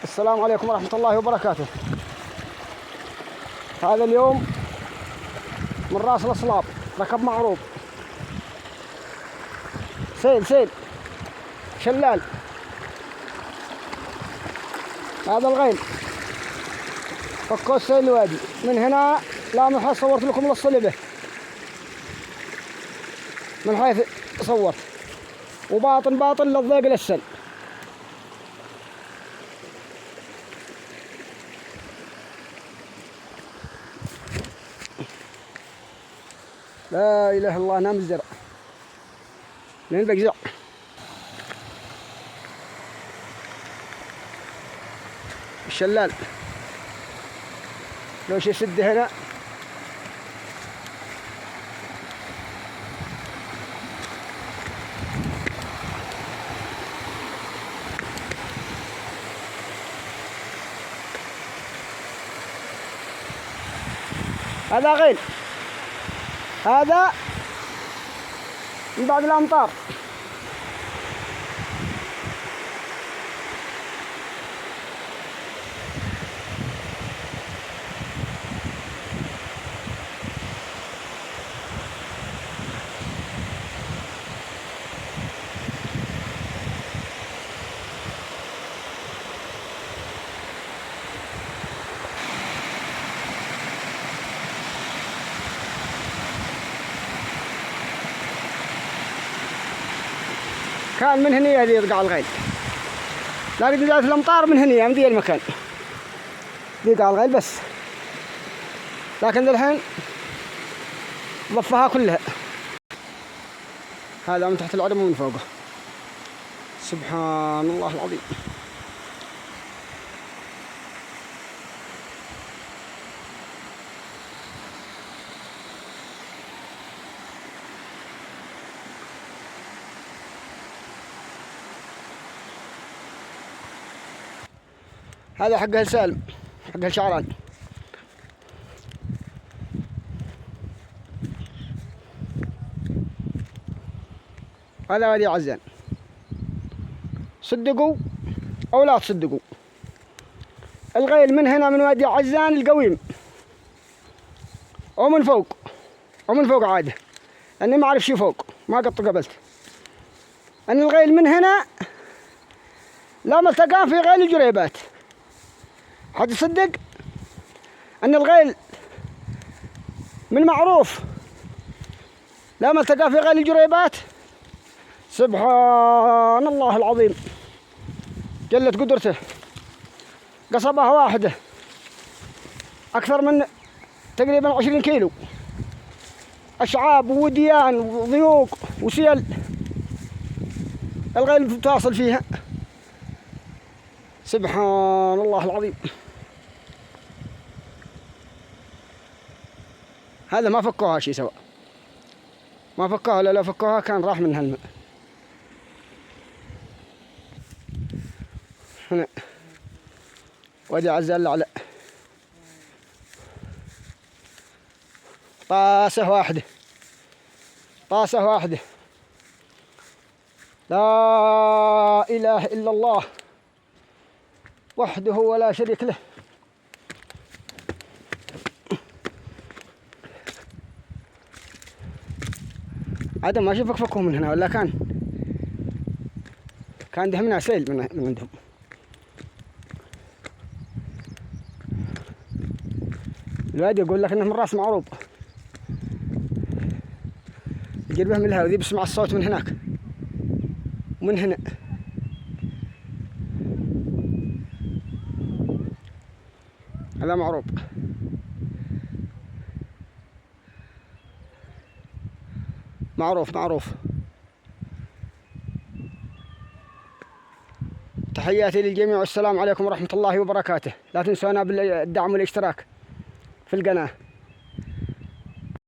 السلام عليكم ورحمة الله وبركاته. هذا اليوم من راس الأصلاب ركب معروض، سيل شلال. هذا الغيل فكوا السيل الوادي من هنا. لا من حيث صورت لكم للصلبة، من حيث صورت، وباطن للضيق للسل. لا إله إلا الله. نام الزرع لين بجزع. الشلال لو شي يسد هنا هذا غيل. هذا من بعد الأمطار. كان من هنا هذه يرقع الغيل، لكن جات الأمطار من هنا من ذي المكان يرقع الغيل بس، لكن الحين ضفها كلها. هذا من تحت العدم ومن فوقه. سبحان الله العظيم. هذا حقه سالم، حقه شعران. هذا وادي عزان. صدقوا أو لا تصدقوا، الغيل من هنا من وادي عزان القويم، أو من فوق عادة، أني ما أعرف شي فوق، ما قد قبلت. أن الغيل من هنا لا ملتقى في غيل الجريبات. حد يصدق أن الغيل من معروف لا ملتقى في غيل الجريبات؟ سبحان الله العظيم، جلت قدرته. قصبة واحدة أكثر من تقريبا 20 كيلو، أشعاب ووديان وضيوق وسيل، الغيل تواصل فيها. سبحان الله العظيم. هذا ما فكوها شيء سواء، ما فكوها، لا فكوها كان راح من هالماء. هنا وادي عزال الأعلى، طاسة واحدة لا إله إلا الله وحده ولا شريك له. عدم ما شوفك فكوه من هنا، ولا كان دهمنا سيل من عندهم. الوادي يقول لك انه من راس معروض، يجربه من الهواء بيسمع الصوت من هناك ومن هنا. هذا معروف. تحياتي للجميع والسلام عليكم ورحمة الله وبركاته. لا تنسونا بالدعم والاشتراك في القناة.